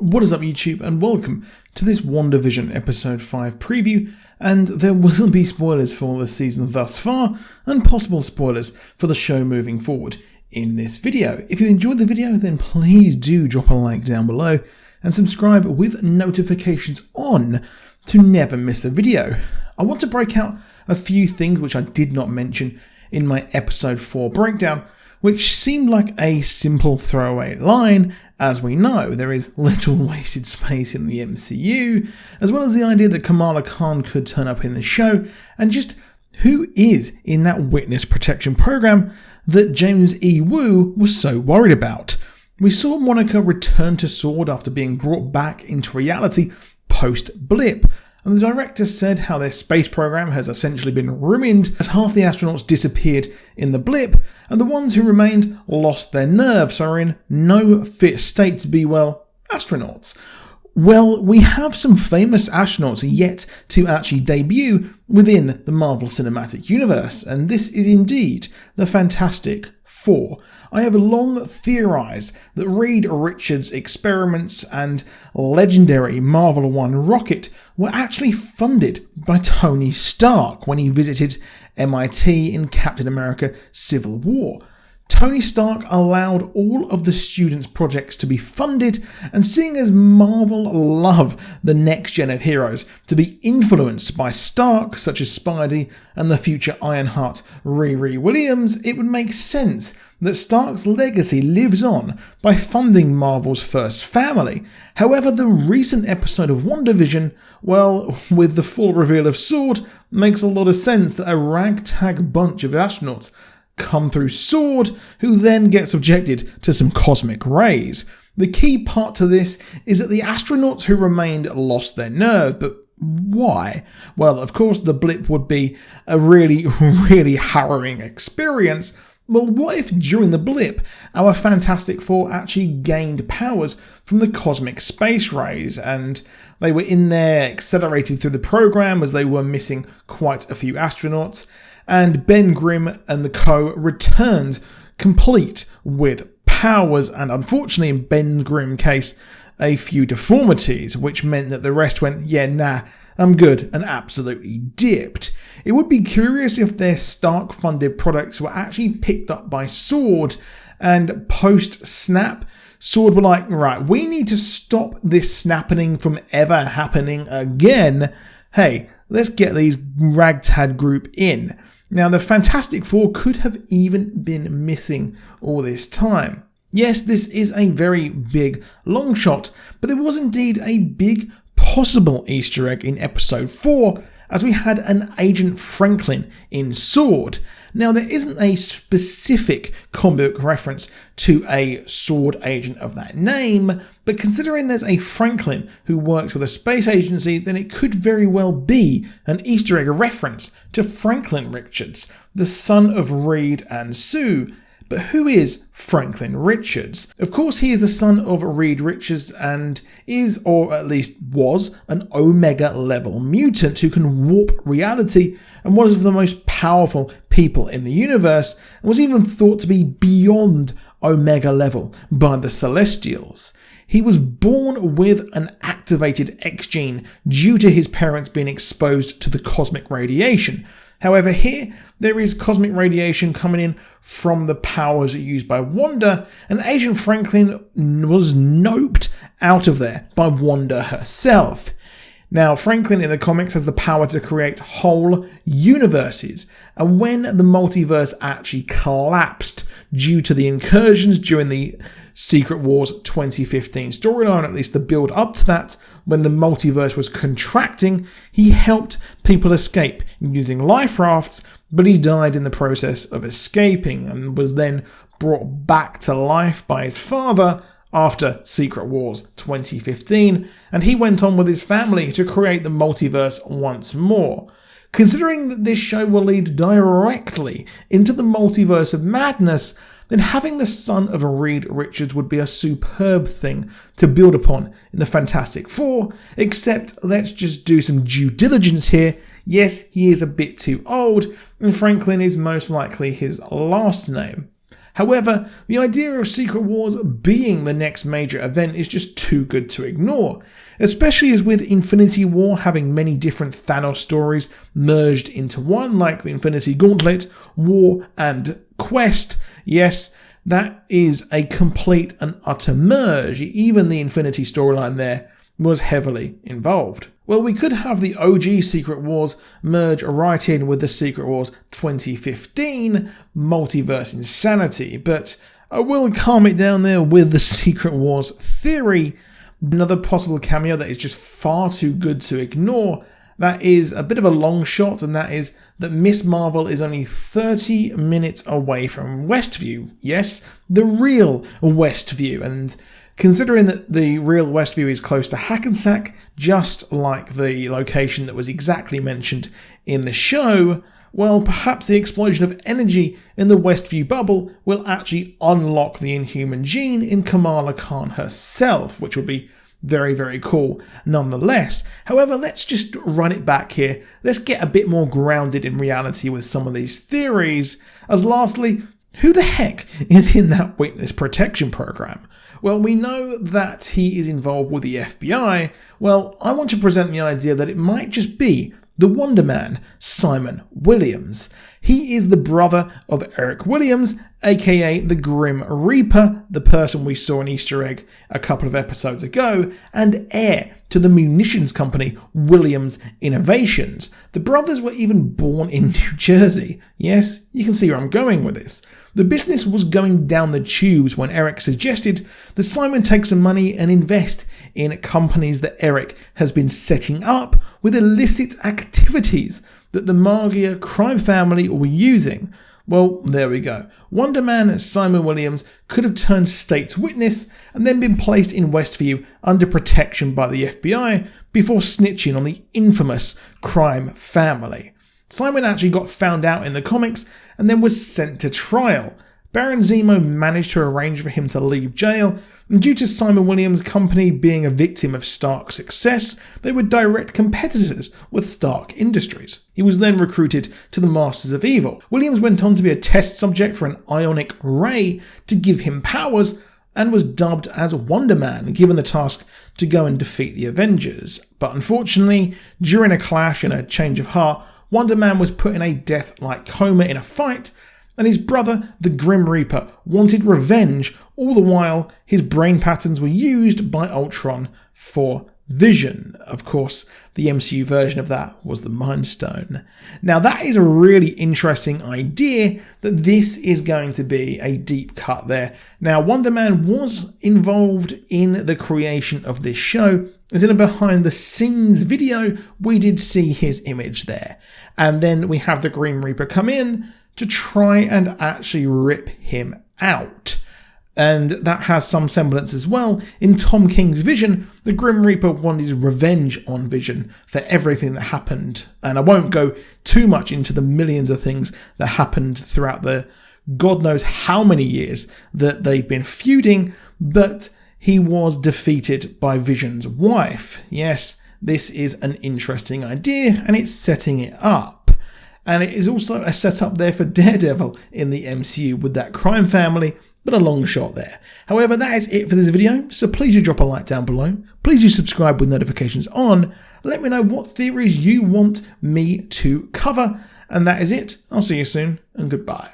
What is up YouTube, and welcome to this WANDAVISION episode 5 preview, and there will be spoilers for the season thus far and possible spoilers for the show moving forward in this video. If you enjoyed the video, then please do drop a like down below and subscribe with notifications on to never miss a video. I want to break out a few things which I did not mention in my episode 4 breakdown, which seemed like a simple throwaway line. As we know, there is little wasted space in the MCU, as well as the idea that Kamala Khan could turn up in the show, and just who is in that witness protection program that James E. Woo was so worried about. We saw Monica return to S.W.O.R.D. after being brought back into reality post-blip, and the director said how their space program has essentially been ruined as half the astronauts disappeared in the blip, and the ones who remained lost their nerve, so are in no fit state to be, well, astronauts. Well, we have some famous astronauts yet to actually debut within the Marvel Cinematic Universe, and this is indeed the Fantastic Four. I have long theorized that Reed Richards' experiments and legendary Marvel 1 rocket were actually funded by Tony Stark when he visited MIT in Captain America Civil War. Tony Stark allowed all of the students' projects to be funded, and seeing as Marvel love the next gen of heroes to be influenced by Stark, such as Spidey and the future Ironheart Riri Williams, it would make sense that Stark's legacy lives on by funding Marvel's first family. However, the recent episode of WandaVision, well, with the full reveal of S.W.O.R.D., makes a lot of sense that a ragtag bunch of astronauts come through S.W.O.R.D., who then get subjected to some cosmic rays. The key part to this is that the astronauts who remained lost their nerve, but why? Well, of course, the blip would be a really harrowing experience. Well, what if during the blip, our Fantastic Four actually gained powers from the cosmic space rays, and they were in there accelerated through the program as they were missing quite a few astronauts, and Ben Grimm and the co returns complete with powers, and unfortunately in Ben Grimm's case, a few deformities, which meant that the rest went, yeah, nah, I'm good, and absolutely dipped. It would be curious if their Stark-funded products were actually picked up by S.W.O.R.D., and post-snap, S.W.O.R.D. were like, right, we need to stop this snapping from ever happening again. Hey, let's get these ragtag group in. Now, the Fantastic Four could have even been missing all this time. Yes, this is a very big long shot, but there was indeed a big possible Easter egg in episode 4, as we had an Agent Franklin in S.W.O.R.D. Now, there isn't a specific comic book reference to a S.W.O.R.D. agent of that name, but considering there's a Franklin who works with a space agency, then it could very well be an Easter egg reference to Franklin Richards, the son of Reed and Sue. But who is Franklin Richards? Of course, he is the son of Reed Richards and is, or at least was, an Omega level mutant who can warp reality and one of the most powerful people in the universe, and was even thought to be beyond Omega level by the Celestials. He was born with an activated X gene due to his parents being exposed to the cosmic radiation. However, here there is cosmic radiation coming in from the powers used by Wanda, and Agent Franklin was noped out of there by Wanda herself. Now, Franklin in the comics has the power to create whole universes, and when the multiverse actually collapsed due to the incursions during the Secret Wars 2015 storyline, at least the build up to that, when the multiverse was contracting, he helped people escape using life rafts, but he died in the process of escaping and was then brought back to life by his father after Secret Wars 2015, and he went on with his family to create the multiverse once more. Considering that this show will lead directly into the multiverse of madness, then having the son of a Reed Richards would be a superb thing to build upon in the Fantastic Four, except let's just do some due diligence here. Yes, he is a bit too old, and Franklin is most likely his last name. However, the idea of Secret Wars being the next major event is just too good to ignore, especially as with Infinity War having many different Thanos stories merged into one, like the Infinity Gauntlet, War and Quest. Yes, that is a complete and utter merge. Even the Infinity storyline there was heavily involved. Well, we could have the OG Secret Wars merge right in with the Secret Wars 2015 Multiverse Insanity, but I will calm it down there with the Secret Wars theory. Another possible cameo that is just far too good to ignore, that is a bit of a long shot, and that is that Miss Marvel is only 30 minutes away from Westview. Yes, the real Westview. And considering that the real Westview is close to Hackensack, just like the location that was exactly mentioned in the show, well, perhaps the explosion of energy in the Westview bubble will actually unlock the Inhuman gene in Kamala Khan herself, which would be very, very cool nonetheless. However, let's just run it back here. Let's get a bit more grounded in reality with some of these theories. As lastly, who the heck is in that witness protection program? Well, we know that he is involved with the FBI. Well, I want to present the idea that it might just be the Wonder Man, Simon Williams. He is the brother of Eric Williams, aka the Grim Reaper, the person we saw in Easter Egg a couple of episodes ago, and heir to the munitions company Williams Innovations. The brothers were even born in New Jersey. Yes, you can see where I'm going with this. The business was going down the tubes when Eric suggested that Simon take some money and invest in companies that Eric has been setting up with illicit activities that the Margia crime family were using. Well, there we go. Wonder Man Simon Williams could have turned state's witness and then been placed in Westview under protection by the FBI before snitching on the infamous crime family. Simon actually got found out in the comics and then was sent to trial. Baron Zemo managed to arrange for him to leave jail, and due to Simon Williams' company being a victim of Stark's success, they were direct competitors with Stark Industries. He was then recruited to the Masters of Evil. Williams went on to be a test subject for an ionic ray to give him powers, and was dubbed as Wonder Man, given the task to go and defeat the Avengers. But unfortunately, during a clash and a change of heart, Wonder Man was put in a death-like coma in a fight, and his brother, the Grim Reaper, wanted revenge. All the while, his brain patterns were used by Ultron for Vision. Of course, the MCU version of that was the Mind Stone. Now, that is a really interesting idea, that this is going to be a deep cut there. Now, Wonder Man was involved in the creation of this show, as in a behind the scenes video, we did see his image there. And then we have the Grim Reaper come in to try and actually rip him out. And that has some semblance as well. In Tom King's Vision, the Grim Reaper wanted revenge on Vision for everything that happened. And I won't go too much into the millions of things that happened throughout the God knows how many years that they've been feuding, but he was defeated by Vision's wife. Yes, this is an interesting idea, and it's setting it up. And it is also a setup there for Daredevil in the MCU with that crime family, but a long shot there. However, that is it for this video, so please do drop a like down below. Please do subscribe with notifications on. Let me know what theories you want me to cover. And that is it. I'll see you soon, and goodbye.